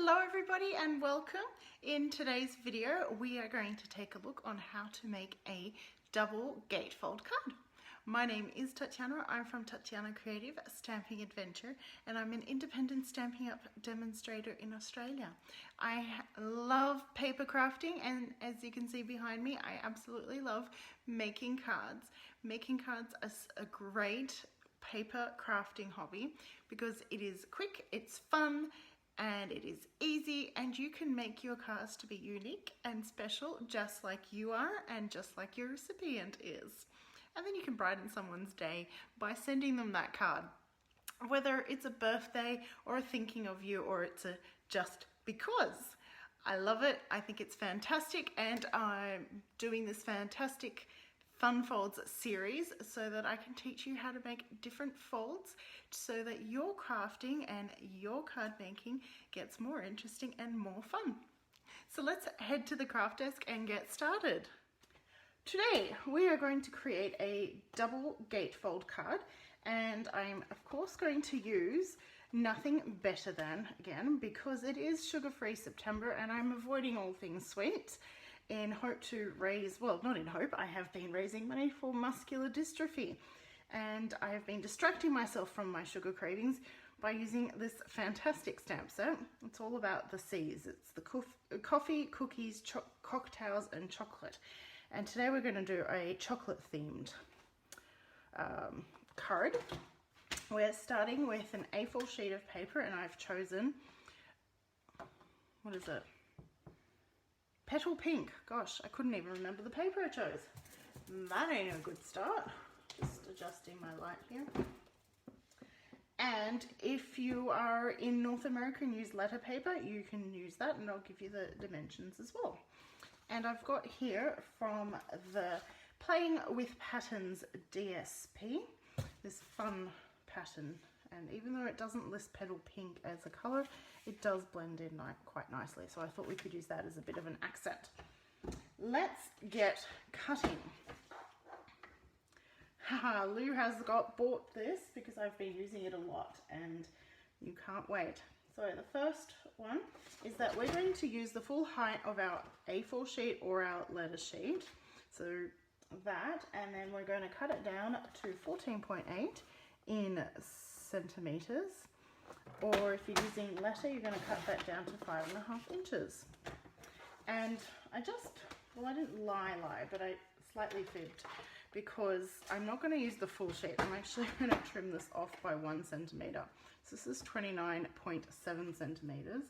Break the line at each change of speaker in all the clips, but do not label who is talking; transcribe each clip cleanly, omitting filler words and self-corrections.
Hello everybody and welcome. In today's video we are going to take a look on how to make a double gatefold card. My name is Tatiana. I'm from Tatiana Creative Stamping Adventure and I'm an independent Stampin' Up demonstrator in Australia. I love paper crafting, and as you can see behind me, I absolutely love making cards. Making cards is a great paper crafting hobby because it is quick, it's fun, and it is easy, and you can make your cards to be unique and special just like you are and just like your recipient is. And then you can brighten someone's day by sending them that card, whether it's a birthday or a thinking of you, or it's a just because. I love it. I think it's fantastic, and I'm doing this fantastic Fun Folds series so that I can teach you how to make different folds so that your crafting and your card making gets more interesting and more fun. So let's head to the craft desk and get started. Today we are going to create a double gatefold card, and I'm of course going to use nothing better than, again, because it is sugar-free September and I'm avoiding all things sweet, in hope to raise, well, not in hope, I have been raising money for muscular dystrophy, and I have been distracting myself from my sugar cravings by using this fantastic stamp set. It's all about the C's. It's the coffee, cookies, cocktails and chocolate. And today we're going to do a chocolate themed card. We're starting with an A4 sheet of paper, and I've chosen, what is it? Petal Pink. Gosh, I couldn't even remember the paper I chose. That ain't a good start. Just adjusting my light here. And if you are in North America and use letter paper, you can use that, and I'll give you the dimensions as well. And I've got here from the Playing with Patterns DSP, this fun pattern. And even though it doesn't list Petal Pink as a colour, it does blend in quite nicely. So I thought we could use that as a bit of an accent. Let's get cutting. Haha, Lou has bought this because I've been using it a lot and you can't wait. So the first one is that we're going to use the full height of our A4 sheet or our letter sheet. So that, and then we're going to cut it down to 14.8 in centimeters, or if you're using letter, you're going to cut that down to 5.5 inches. And I didn't lie, but I slightly fibbed, because I'm not going to use the full sheet. I'm actually going to trim this off by 1 centimeter. So this is 29.7 centimeters,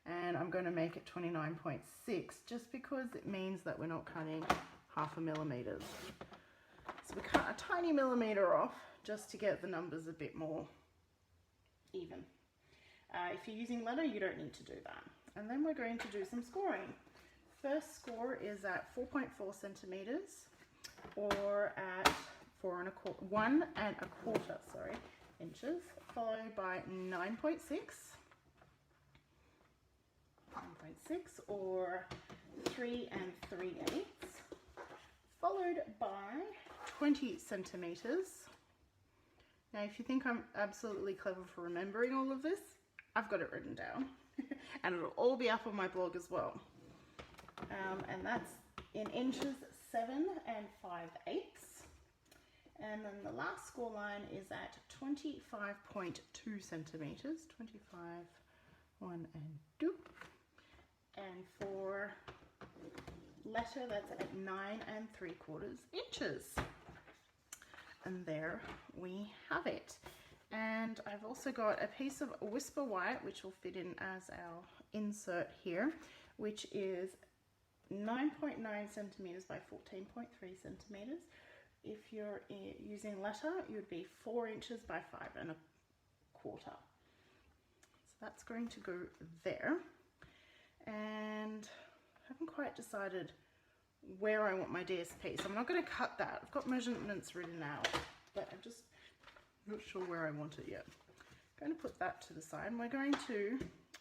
and I'm going to make it 29.6 just because it means that we're not cutting 0.5 millimeters. So we cut a tiny millimeter off just to get the numbers a bit more even. If you're using letter, you don't need to do that. And then we're going to do some scoring. First score is at 4.4 centimeters, or at 1 1/4 inches, followed by 9.6, or 3 3/8, followed by 20 centimeters. Now, if you think I'm absolutely clever for remembering all of this, I've got it written down and it'll all be up on my blog as well. And that's in inches, 7 5/8. And then the last score line is at 25.2 centimeters, 25, 1 and 2. And for letter, that's at 9 3/4 inches. And there we have it. And I've also got a piece of Whisper White, which will fit in as our insert here, which is 9.9 centimeters by 14.3 centimeters. If you're using letter, it would be 4 inches by 5 1/4. So that's going to go there. And I haven't quite decided where I want my DSP, so I'm not going to cut that. I've got measurements written out, but I'm just not sure where I want it yet. I'm going to put that to the side, and we're going to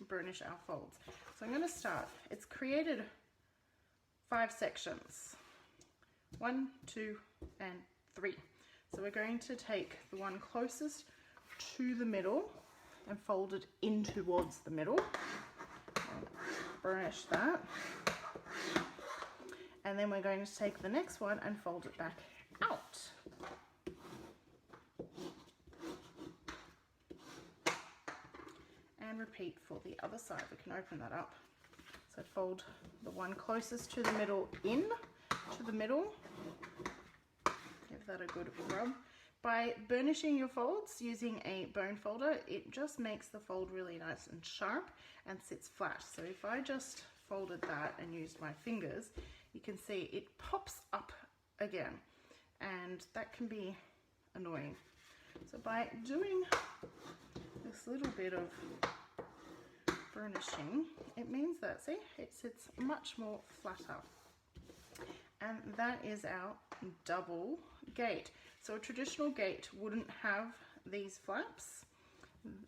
burnish our folds. So I'm going to start. It's created 5 sections, 1, 2 and 3. So we're going to take the one closest to the middle and fold it in towards the middle. burnish that. And then we're going to take the next one and fold it back out. And repeat for the other side. We can open that up. So fold the one closest to the middle in to the middle. Give that a good rub. By burnishing your folds using a bone folder, it just makes the fold really nice and sharp and sits flat. So if I just folded that and used my fingers, you can see it pops up again, and that can be annoying. So by doing this little bit of burnishing, it means that, see, it sits much more flatter. And that is our double gate. So a traditional gate wouldn't have these flaps.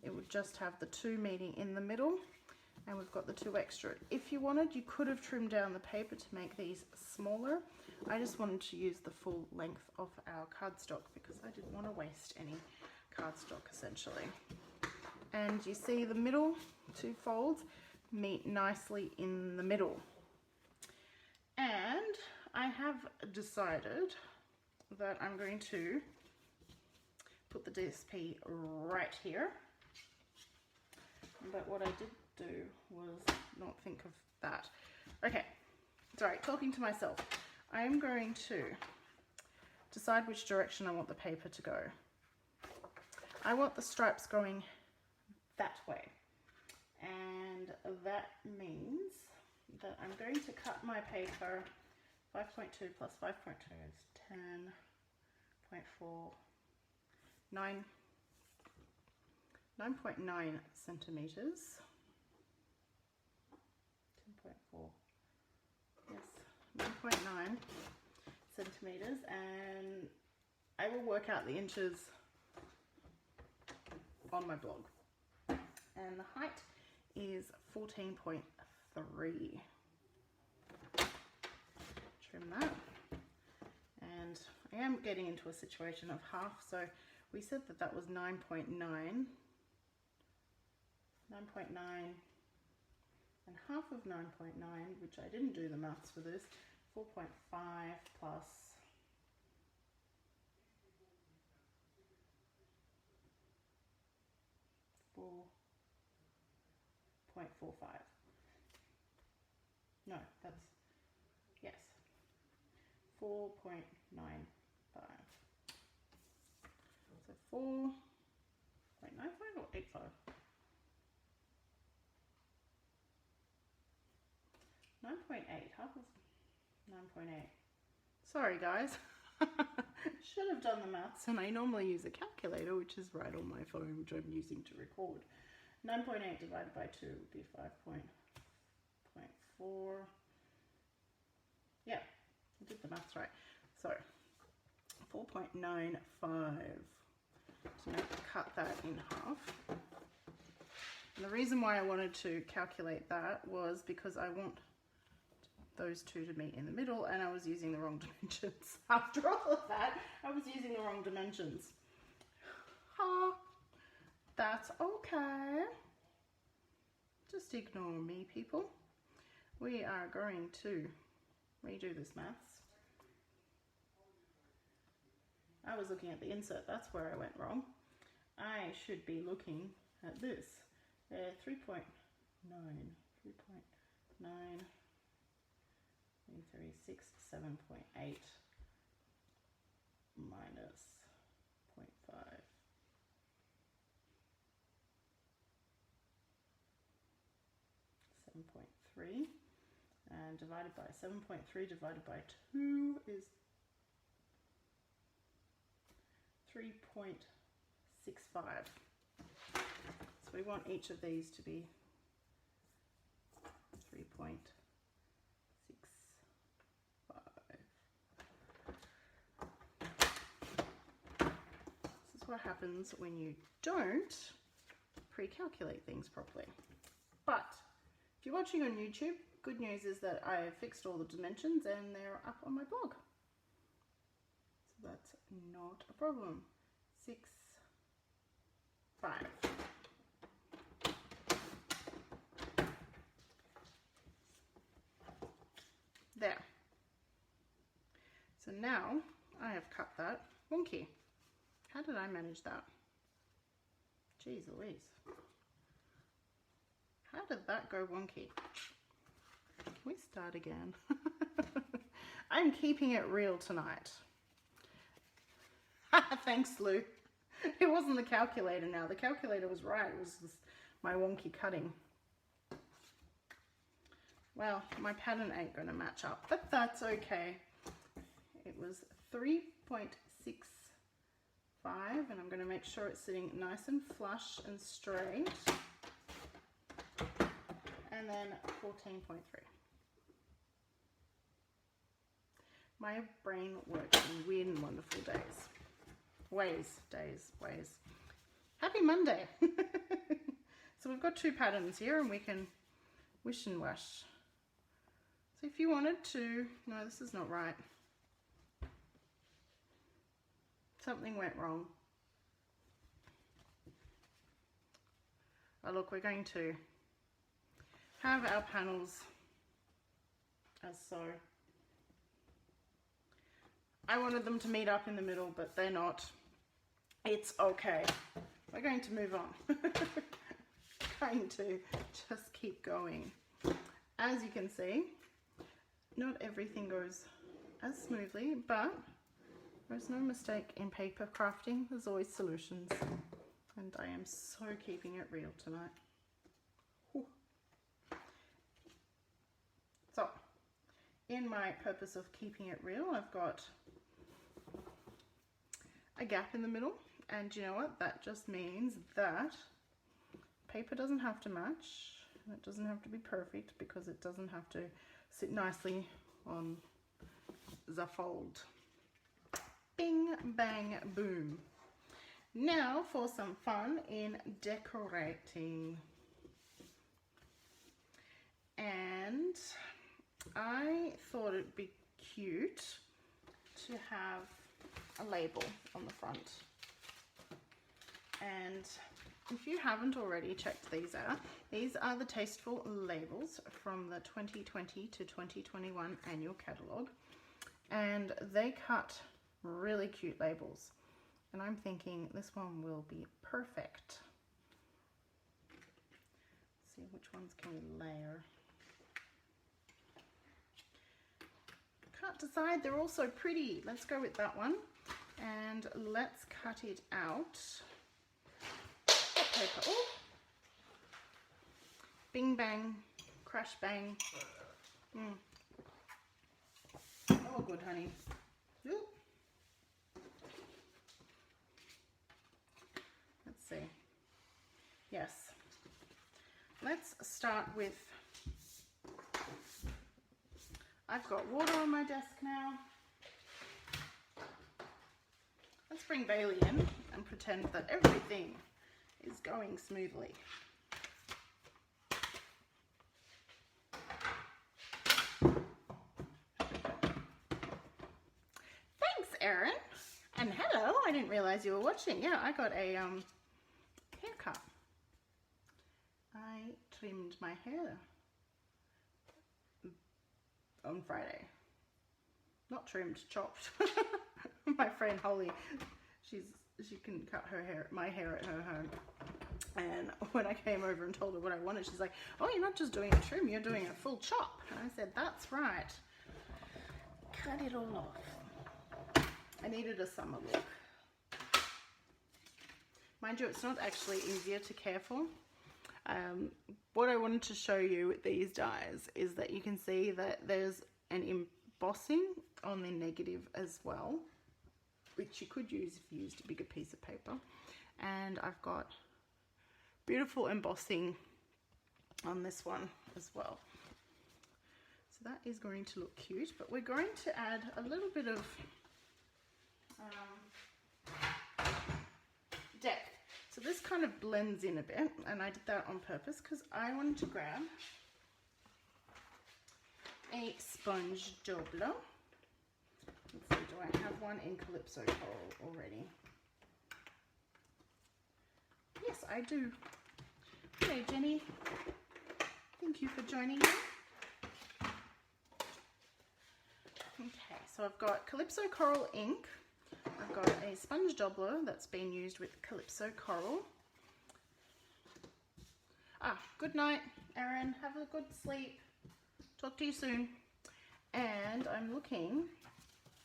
It would just have the two meeting in the middle, and we've got the two extra. If you wanted, you could have trimmed down the paper to make these smaller. I just wanted to use the full length of our cardstock because I didn't want to waste any cardstock essentially. And you see the middle two folds meet nicely in the middle. And I have decided that I'm going to put the DSP right here. But what I did do was not think of that. Okay, sorry, talking to myself. I am going to decide which direction I want the paper to go. I want the stripes going that way. And that means that I'm going to cut my paper 5.2 plus 5.2 is 10.4, 9.9 centimeters. 10.4, yes, 9.9 centimeters, and I will work out the inches on my blog. And the height is 14.3. Trim that. And I am getting into a situation of half, so we said that that was 9.9, and half of 9.9, which I didn't do the maths for this, 4.5 plus 4.45. No, that's, yes, 4.95. So 4.95 or 85? 9.8, half of 9.8. Sorry guys, should have done the maths, and I normally use a calculator, which is right on my phone, which I'm using to record. 9.8 divided by 2 would be 5.4. Yeah, I did the maths right. So 4.95 to cut that in half. And the reason why I wanted to calculate that was because I want those two to meet in the middle, and I was using the wrong dimensions. After all of that, I was using the wrong dimensions. That's okay. Just ignore me, people. We are going to redo this maths. I was looking at the insert, that's where I went wrong. I should be looking at this. 3.9, 3.36, 7.8 minus 0.5. 7.3, and divided by 7.3 divided by 2 is 3.65. So we want each of these to be 3.65. This is what happens when you don't pre-calculate things properly. But if you're watching on YouTube, good news is that I fixed all the dimensions and they're up on my blog. So that's not a problem. 6.5. now I have cut that wonky. How did I manage that? Jeez Louise. How did that go wonky? Can we start again? I'm keeping it real tonight. Thanks, Lou. It wasn't the calculator now. The calculator was right. It was just my wonky cutting. Well, my pattern ain't going to match up, but that's okay. It was 3.65, and I'm going to make sure it's sitting nice and flush and straight. And then 14.3. My brain works in weird and wonderful ways. Happy Monday. So we've got two patterns here and we can wish and wash. So if you wanted to, no, this is not right. Something went wrong. Oh look, we're going to have our panels as so. I wanted them to meet up in the middle, but they're not. It's okay. We're going to move on. Going to just keep going. As you can see, not everything goes as smoothly, but there's no mistake in paper crafting. There's always solutions. And I am so keeping it real tonight. Whew. So, in my purpose of keeping it real, I've got a gap in the middle, and you know what? That just means that paper doesn't have to match, and it doesn't have to be perfect because it doesn't have to sit nicely on the fold. Bing, bang, boom. Now for some fun in decorating. And I thought it'd be cute to have a label on the front. And if you haven't already checked these out, these are the Tasteful labels from the 2020 to 2021 annual catalogue. And they cut really cute labels. And I'm thinking this one will be perfect. Let's see, which ones can we layer? Can't decide, they're all so pretty. Let's go with that one. And let's cut it out. What paper? Oh! Bing bang, crash bang. Oh, good, honey. Ooh. Let's see. Yes. Let's start with, I've got water on my desk now. Let's bring Bailey in and pretend that everything is going smoothly. Thanks, Erin. And hello, I didn't realize you were watching. Yeah, I got a haircut. I trimmed my hair on Friday. Not trimmed, chopped. My friend Holly, she can cut her hair, my hair at her home. And when I came over and told her what I wanted, she's like, "Oh, you're not just doing a trim, you're doing a full chop." And I said, "That's right. Cut it all off." I needed a summer look. Mind you, it's not actually easier to care for. What I wanted to show you with these dies is that you can see that there's an embossing on the negative as well, which you could use if you used a bigger piece of paper. And I've got beautiful embossing on this one as well. So that is going to look cute, but we're going to add a little bit of depth. So this kind of blends in a bit, and I did that on purpose because I wanted to grab a sponge doubler. Let's see, do I have one in Calypso Coral already? Yes, I do. Hello, Jenny. Thank you for joining me. Okay, so I've got Calypso Coral ink. I've got a sponge doubler that's been used with Calypso Coral. Good night, Erin. Have a good sleep. Talk to you soon. And I'm looking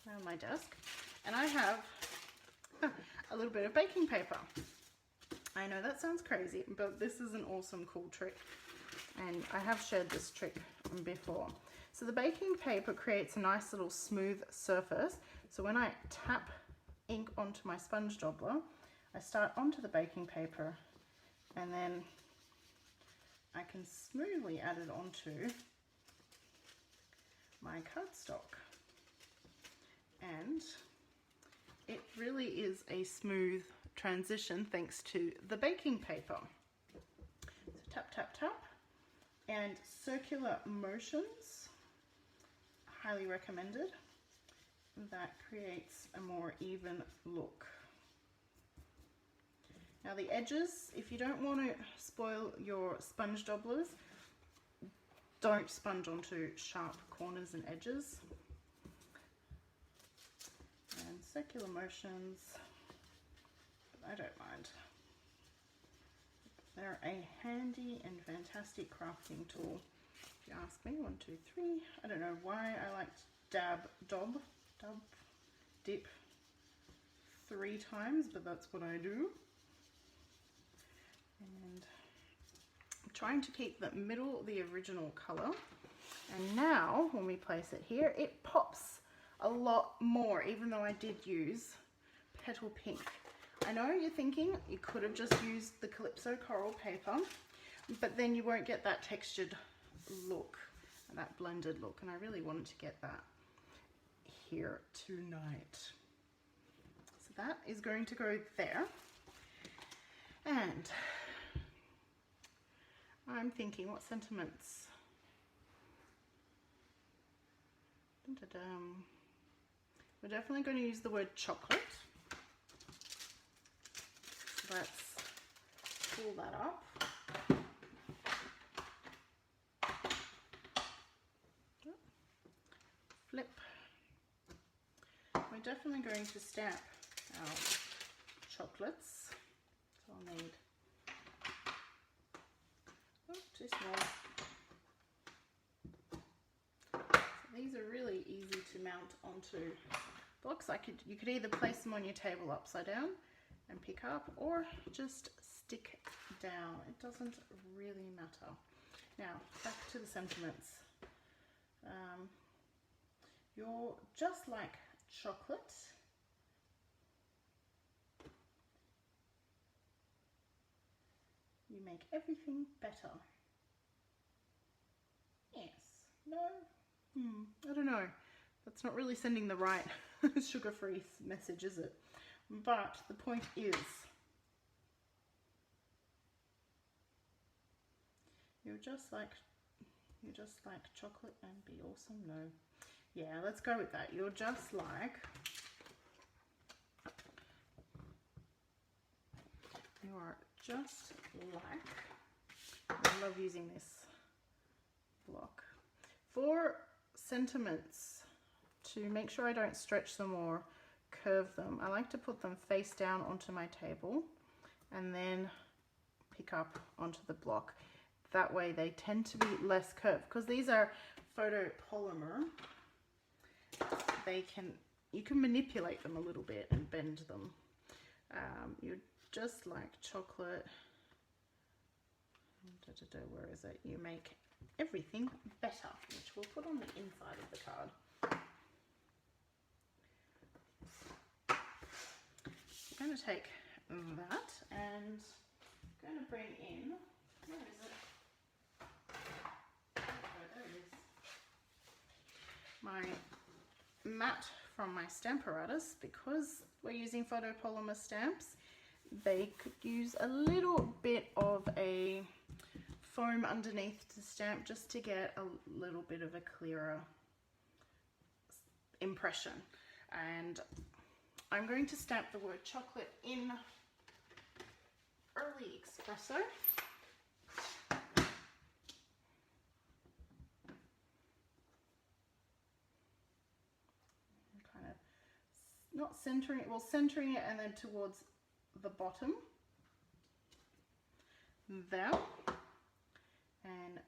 around my desk, and I have a little bit of baking paper. I know that sounds crazy, but this is an awesome, cool trick. And I have shared this trick before. So the baking paper creates a nice little smooth surface. So when I tap ink onto my sponge doubler, I start onto the baking paper, and then I can smoothly add it onto my cardstock. And it really is a smooth transition thanks to the baking paper. So tap, tap, tap, and circular motions, highly recommended. That creates a more even look. Now the edges, if you don't want to spoil your sponge doublers, don't sponge onto sharp corners and edges. And circular motions, I don't mind. They're a handy and fantastic crafting tool, if you ask me. 1, 2, 3. I don't know why I like dip 3 times, but that's what I do. And I'm trying to keep the middle the original color. And now when we place it here, it pops a lot more, even though I did use Petal Pink. I know you're thinking you could have just used the Calypso Coral paper, but then you won't get that textured look, that blended look, and I really wanted to get that here tonight. So that is going to go there. And I'm thinking, what sentiments? We're definitely going to use the word chocolate. So let's pull that up. Flip. We're definitely going to stamp our chocolates. So I'll need, too small. So these are really easy to mount onto blocks. You could either place them on your table upside down and pick up, or just stick down. It doesn't really matter. Now, back to the sentiments. You're just like chocolate. You make everything better. Yes. No? I don't know. That's not really sending the right sugar-free message, is it? But the point is, you're just like chocolate and be awesome. No. Yeah, let's go with that. You're just like, I love using this block. For sentiments, to make sure I don't stretch them or curve them, I like to put them face down onto my table and then pick up onto the block. That way they tend to be less curved, because these are photopolymer. You can manipulate them a little bit and bend them. You're just like chocolate. Where is it? You make everything better, which we'll put on the inside of the card. I'm going to take that and I'm going to bring in, where is it? Oh, there it is. My mat from my Stamparatus. Because we're using photopolymer stamps, they could use a little bit of a foam underneath the stamp just to get a little bit of a clearer impression. And I'm going to stamp the word chocolate in Early Espresso. not centering it, well, centering it and then towards the bottom there. And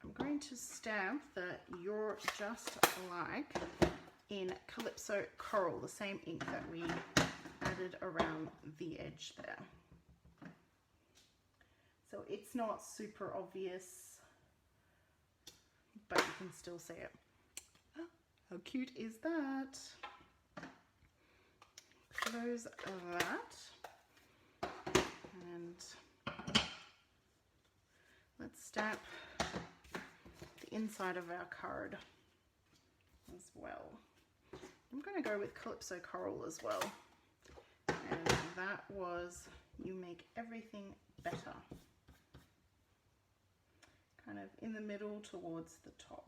I'm going to stamp the You're Just Like in Calypso Coral, the same ink that we added around the edge there. So it's not super obvious, but you can still see it. Oh, how cute is that? Close that. And let's stamp the inside of our card as well. I'm going to go with Calypso Coral as well. And that was You Make Everything Better. Kind of in the middle towards the top.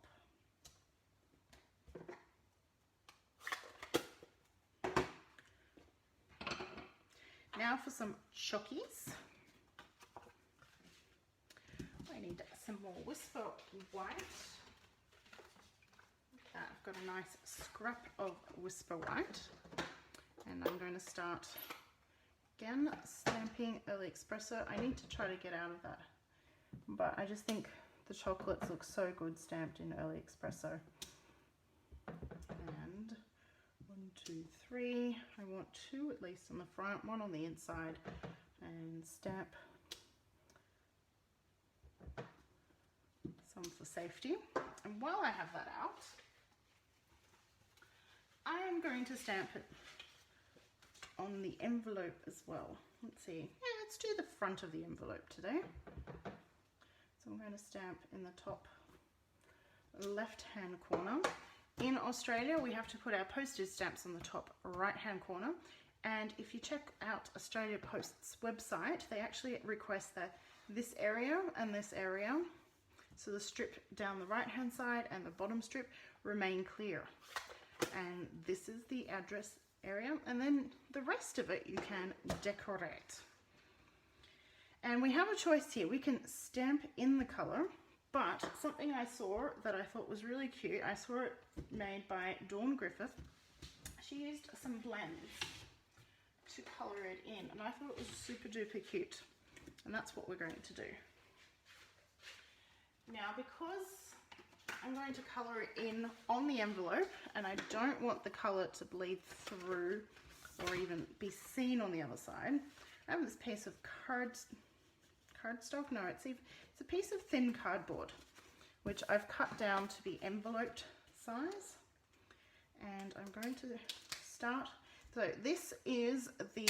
Now for some chockies. I need some more Whisper White. I've got a nice scrap of Whisper White. And I'm going to start again stamping Early Espresso. I need to try to get out of that, but I just think the chocolates look so good stamped in Early Espresso. And 1, 2, 3. I want 2 at least on the front, 1 on the inside, and stamp some for safety. And while I have that out, I am going to stamp it on the envelope as well. Let's see. Yeah, let's do the front of the envelope today. So I'm going to stamp in the top left-hand corner. In Australia, we have to put our postage stamps on the top right-hand corner. And if you check out Australia Post's website, they actually request that this area and this area, so the strip down the right-hand side and the bottom strip, remain clear. And this is the address area, and then the rest of it you can decorate. And we have a choice here. We can stamp in the color, but something I saw that I thought was really cute, I saw it made by Dawn Griffith. She used some blends to color it in, and I thought it was super duper cute, and that's what we're going to do. Now, because I'm going to color it in on the envelope, and I don't want the color to bleed through or even be seen on the other side, I have this piece of cardstock. No, it's a piece of thin cardboard, which I've cut down to be enveloped size. And I'm going to start. So this is the,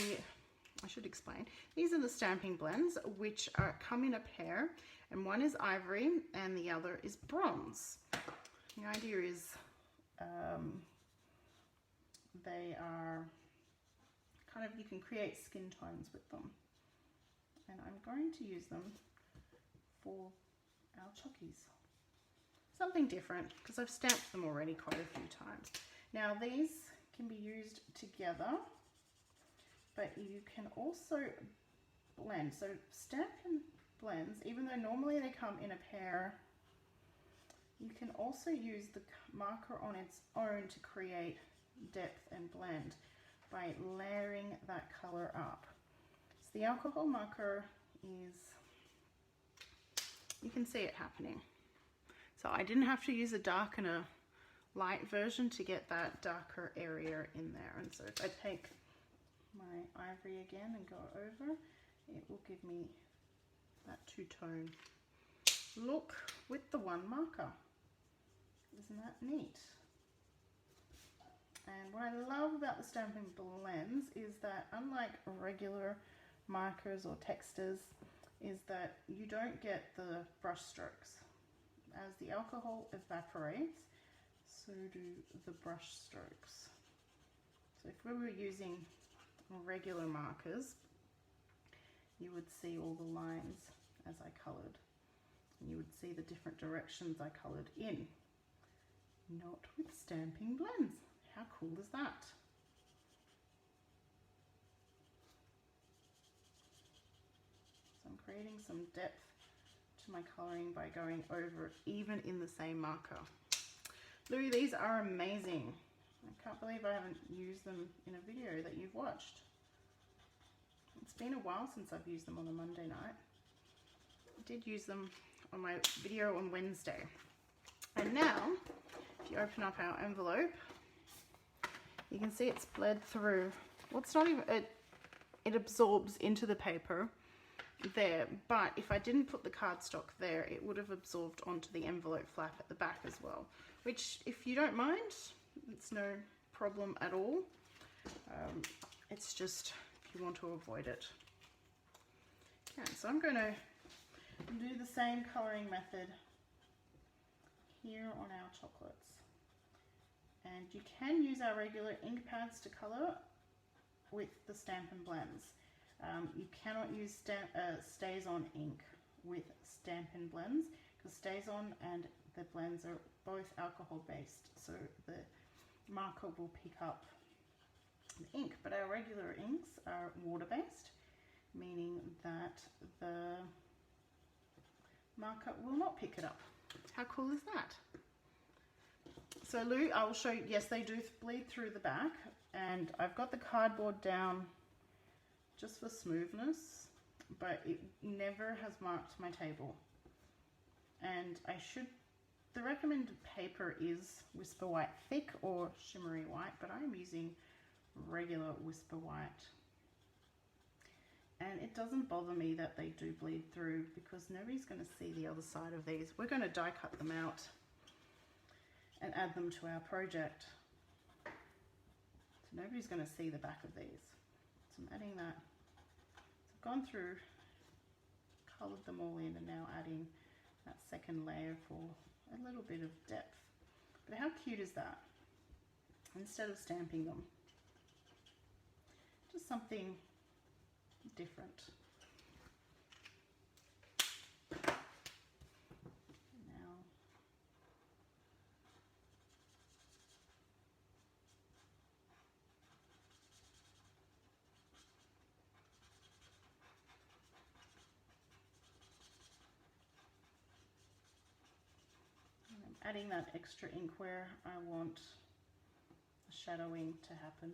I should explain, these are the stamping blends, which come in a pair, and one is ivory and the other is bronze. The idea is they are kind of, you can create skin tones with them. And I'm going to use them for our chockies. Something different, because I've stamped them already quite a few times. Now these can be used together, but you can also blend. So Stampin' Blends, even though normally they come in a pair, you can also use the marker on its own to create depth and blend by layering that color up. So the alcohol marker is, you can see it happening. So I didn't have to use a dark and a light version to get that darker area in there. And so if I take my ivory again and go over, it will give me that two-tone look with the one marker. Isn't that neat? And what I love about the Stampin' Blends is that, unlike regular markers or textures, is that you don't get the brush strokes. As the alcohol evaporates, so do the brush strokes. So if we were using regular markers, you would see all the lines as I coloured. And you would see the different directions I coloured in. Not with Stampin' Blends. How cool is that? So I'm creating some depth to my colouring by going over it, even in the same marker. Louis, these are amazing. I can't believe I haven't used them in a video that you've watched. It's been a while since I've used them on a Monday night. I did use them on my video on Wednesday. And now, if you open up our envelope, you can see it's bled through. Well, it's not even, it absorbs into the paper there, but if I didn't put the cardstock there, it would have absorbed onto the envelope flap at the back as well, which, if you don't mind, it's no problem at all. It's just if you want to avoid it. Okay, so I'm going to do the same colouring method here on our chocolates. And you can use our regular ink pads to colour with the Stampin' Blends. You cannot use Stays-On ink with Stampin' Blends, because Stays-On and the blends are both alcohol based, so the marker will pick up the ink. But our regular inks are water based, meaning that the marker will not pick it up. How cool is that? So Lou, I will show you, yes, they do bleed through the back, and I've got the cardboard down just for smoothness, but it never has marked my table. And the recommended paper is Whisper White Thick or Shimmery White, but I'm using regular Whisper White. And it doesn't bother me that they do bleed through, because nobody's going to see the other side of these. We're going to die cut them out and add them to our project. So nobody's going to see the back of these. So I'm adding that. So I've gone through, coloured them all in, and now adding that second layer for a little bit of depth. But how cute is that? Instead of stamping them, just something different. Now, I'm adding that extra ink where I want the shadowing to happen.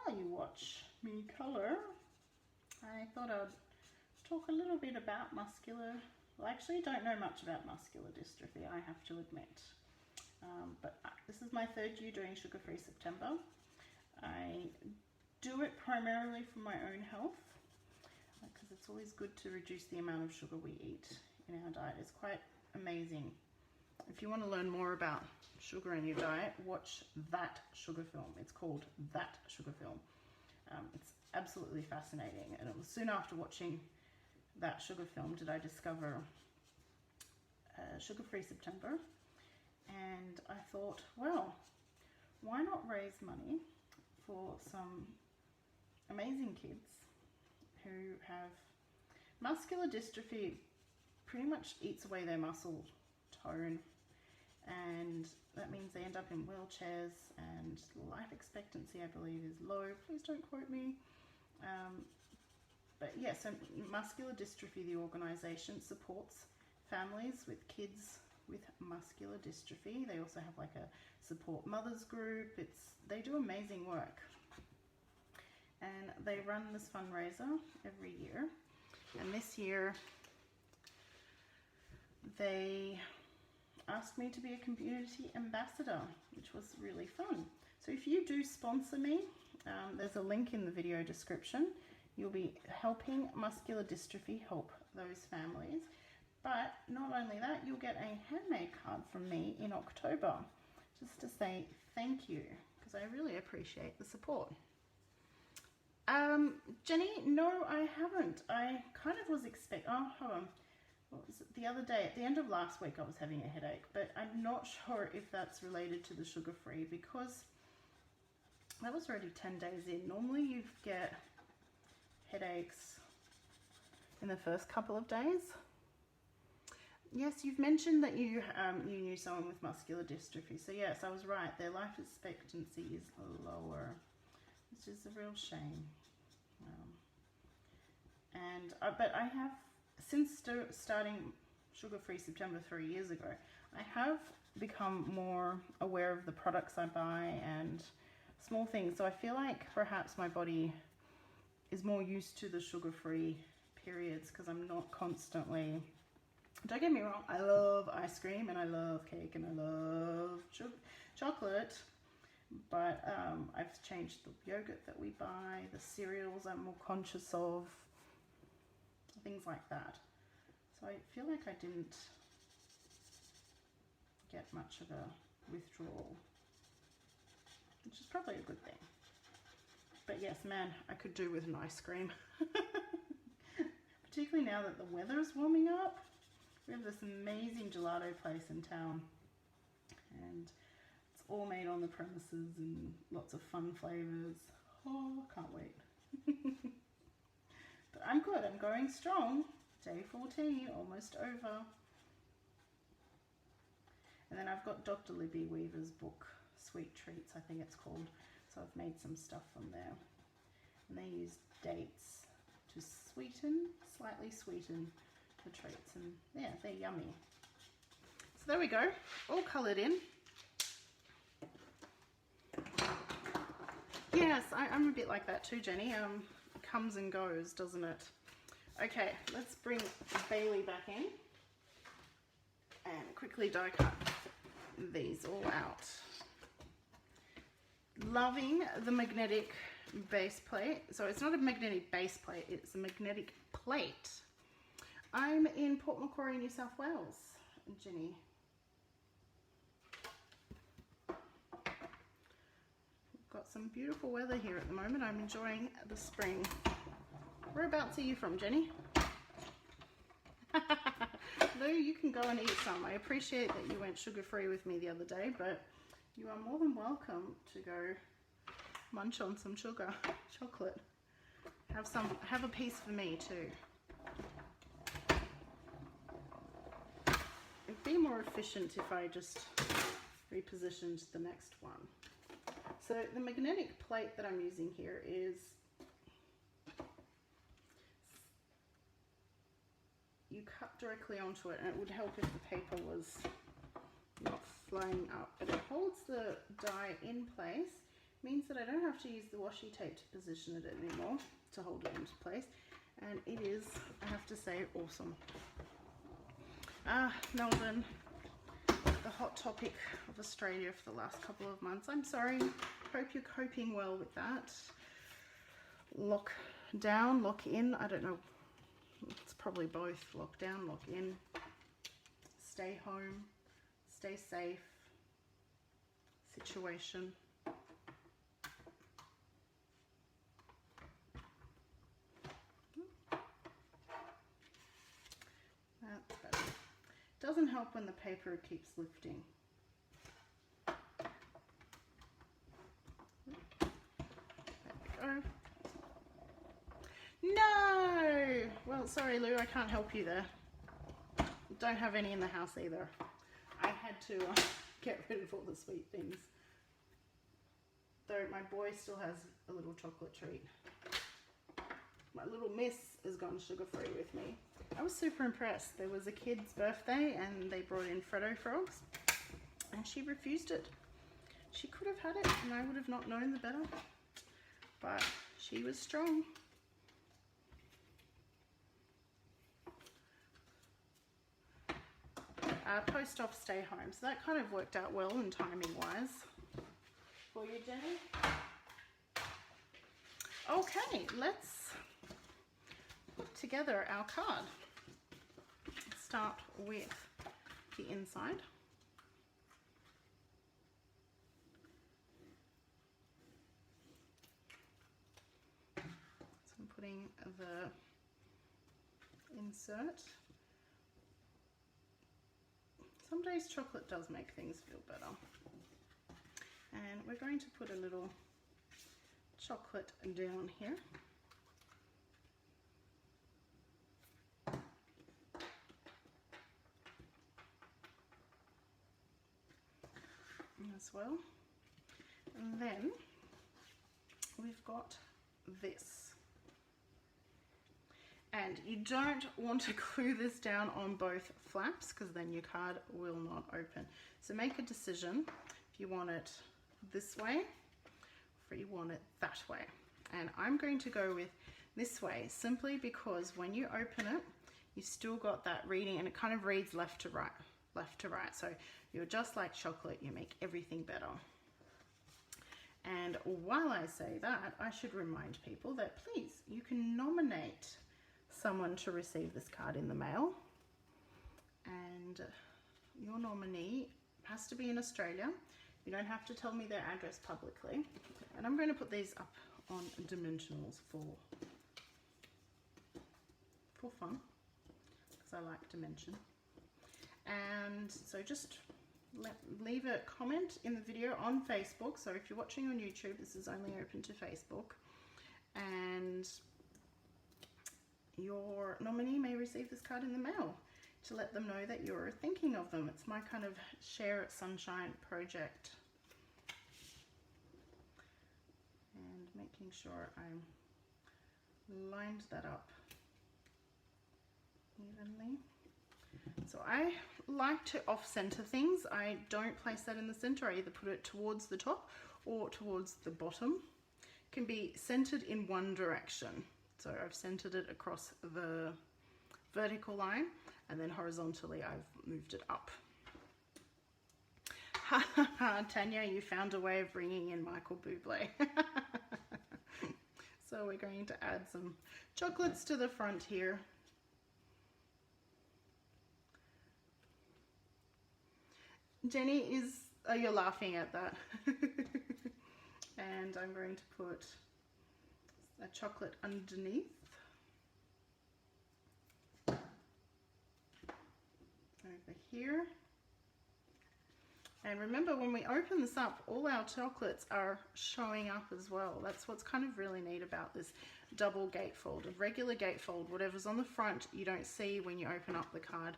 While you watch me colour, I thought I'd talk a little bit about muscular. Well, I actually don't know much about muscular dystrophy, I have to admit. But this is my third year doing Sugar-Free September. I do it primarily for my own health, because it's always good to reduce the amount of sugar we eat in our diet. It's quite amazing. If you want to learn more about sugar in your diet, watch That Sugar Film. It's called That Sugar Film. It's absolutely fascinating, and it was soon after watching That Sugar Film did I discover Sugar-Free September, and I thought, well, why not raise money for some amazing kids who have muscular dystrophy. Pretty much eats away their muscle tone, and that means they end up in wheelchairs, and life expectancy, I believe, is low. Please don't quote me. But yeah, so Muscular Dystrophy, the organisation, supports families with kids with muscular dystrophy. They also have like a support mothers group. They do amazing work, and they run this fundraiser every year. And this year they asked me to be a community ambassador, which was really fun. So if you do sponsor me, there's a link in the video description. You'll be helping muscular dystrophy help those families. But not only that, you'll get a handmade card from me in October, just to say thank you, because I really appreciate the support. Jenny, no, I haven't. I kind of was oh, hold on. What was it? The other day, at the end of last week, I was having a headache, but I'm not sure if that's related to the sugar-free because that was already 10 days in. Normally you get headaches in the first couple of days. Yes, you've mentioned that you knew someone with muscular dystrophy. So yes, I was right. Their life expectancy is lower, which is a real shame. But I have, since starting sugar-free September 3 years ago, I have become more aware of the products I buy and small things. So I feel like perhaps my body is more used to the sugar-free periods because I'm not constantly, don't get me wrong, I love ice cream and I love cake and I love chocolate, but I've changed the yogurt that we buy, the cereals I'm more conscious of, things like that. So I feel like I didn't get much of a withdrawal, which is probably a good thing. But yes, man, I could do with an ice cream. Particularly now that the weather is warming up. We have this amazing gelato place in town, and it's all made on the premises and lots of fun flavors. Oh, can't wait. But I'm good, I'm going strong. Day 14, almost over. And then I've got Dr. Libby Weaver's book, Sweet Treats, I think it's called. So I've made some stuff from there. And they use dates to slightly sweeten the treats. And yeah, they're yummy. So there we go, all coloured in. Yes, I'm a bit like that too, Jenny. Comes and goes, doesn't it? Okay, let's bring Bailey back in and quickly die cut these all out. Loving the magnetic base plate. So it's not a magnetic base plate, it's a magnetic plate. I'm in Port Macquarie, New South Wales, Jenny. Got some beautiful weather here at the moment. I'm enjoying the spring. Whereabouts are you from, Jenny? Lou, you can go and eat some. I appreciate that you went sugar-free with me the other day, but you are more than welcome to go munch on some chocolate. Have a piece for me too. It'd be more efficient if I just repositioned the next one. So the magnetic plate that I'm using here is, you cut directly onto it, and it would help if the paper was not flying up, but it holds the die in place, means that I don't have to use the washi tape to position it anymore to hold it into place, and it is, I have to say, awesome. Melbourne, the hot topic of Australia for the last couple of months. I'm sorry, hope you're coping well with that. Lock down, lock in, I don't know, it's probably both. Lock down, lock in, stay home, stay safe situation. That's better. Doesn't help when the paper keeps lifting. There we go. No! Well, sorry, Lou, I can't help you there. Don't have any in the house either. I had to get rid of all the sweet things. Though my boy still has a little chocolate treat. My little miss has gone sugar-free with me. I was super impressed. There was a kid's birthday and they brought in Freddo frogs and she refused it. She could have had it and I would have not known the better, but she was strong. Post off, stay home. So that kind of worked out well and timing wise for you, Jenny. Okay, let's put together our card. Let's start with the inside. putting the insert. Some days chocolate does make things feel better. And we're going to put a little chocolate down here. As well. And then we've got this. And you don't want to glue this down on both flaps because then your card will not open. So make a decision if you want it this way or if you want it that way. And I'm going to go with this way simply because when you open it, you've still got that reading and it kind of reads left to right, left to right. So you're just like chocolate, you make everything better. And while I say that, I should remind people that please, you can nominate someone to receive this card in the mail. And your nominee has to be in Australia. You don't have to tell me their address publicly. And I'm going to put these up on dimensionals for fun, because I like dimension. And so just leave a comment in the video on Facebook. So if you're watching on YouTube, this is only open to Facebook. And your nominee may receive this card in the mail to let them know that you're thinking of them. It's my kind of Share Sunshine project. And making sure I'm lined that up evenly. So I like to off-center things. I don't place that in the center. I either put it towards the top or towards the bottom. It can be centered in one direction. So I've centered it across the vertical line and then horizontally I've moved it up. Ha ha ha, Tanya, you found a way of bringing in Michael Bublé. So we're going to add some chocolates to the front here. Jenny is, oh, you're laughing at that. And I'm going to put a chocolate underneath. Over here. And remember, when we open this up, all our chocolates are showing up as well. That's what's kind of really neat about this double gatefold. A regular gatefold, whatever's on the front, you don't see when you open up the card.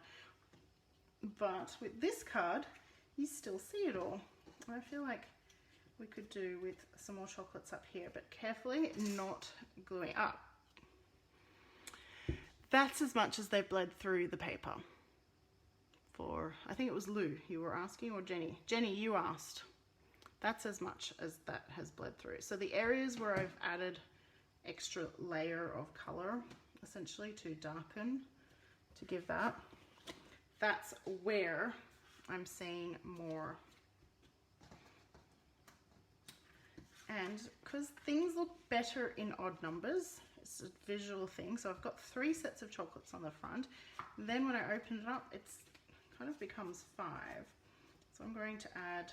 But with this card, you still see it all. I feel like we could do with some more chocolates up here, but carefully not gluing up. That's as much as they bled through the paper. For, I think it was Lou you were asking, or Jenny. Jenny, you asked. That's as much as that has bled through. So the areas where I've added extra layer of color, essentially to darken, to give that, that's where I'm seeing more. And because things look better in odd numbers, it's a visual thing. So I've got 3 sets of chocolates on the front. Then when I open it up, it's kind of becomes 5. So I'm going to add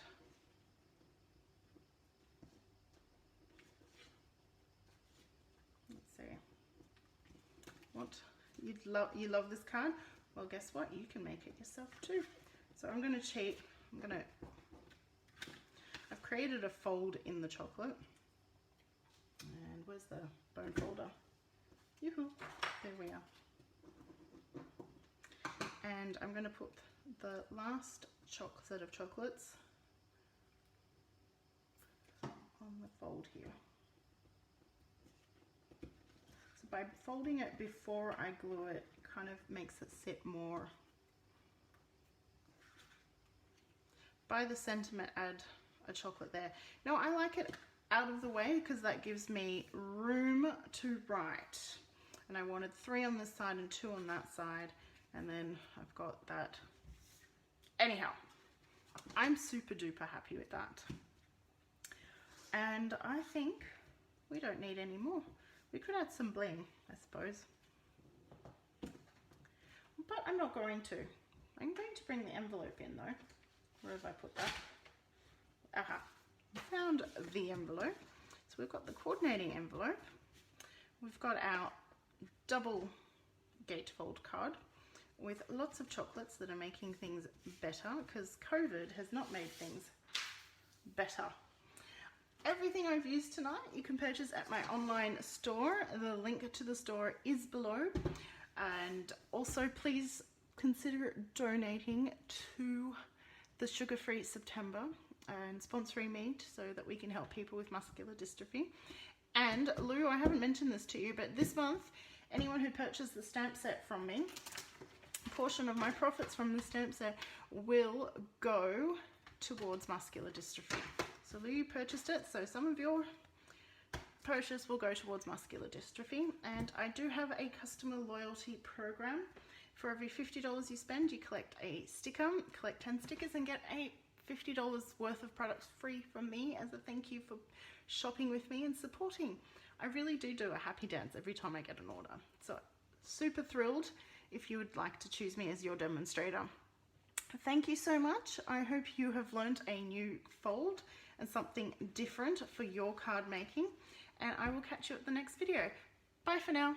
let's see. What you love this card? Well, guess what? You can make it yourself too. So I'm going to cheat. I've created a fold in the chocolate. And where's the bone folder? Yoo-hoo. There we are. And I'm going to put the last set of chocolates on the fold here. So by folding it before I glue it, kind of makes it sit more. By the centimetre, add a chocolate there. Now I like it out of the way because that gives me room to write. And I wanted 3 on this side and 2 on that side. And then I've got that. Anyhow, I'm super duper happy with that. And I think we don't need any more. We could add some bling, I suppose. But I'm not going to. I'm going to bring the envelope in though. Where have I put that? Aha, found the envelope. So we've got the coordinating envelope we've got our double gatefold card with lots of chocolates that are making things better, because COVID has not made things better. Everything I've used tonight you can purchase at my online store. The link to the store is below. And also please consider donating to the Sugar-Free September and sponsoring me so that we can help people with muscular dystrophy. And Lou, I haven't mentioned this to you, but this month, anyone who purchased the stamp set from me, a portion of my profits from the stamp set will go towards muscular dystrophy. So Lou, you purchased it, so some of your purchase will go towards muscular dystrophy. And I do have a customer loyalty program. For every $50 you spend, you collect a sticker, collect 10 stickers and get a $50 worth of products free from me as a thank you for shopping with me and supporting. I really do a happy dance every time I get an order. So super thrilled if you would like to choose me as your demonstrator. Thank you so much. I hope you have learned a new fold and something different for your card making. And I will catch you at the next video. Bye for now.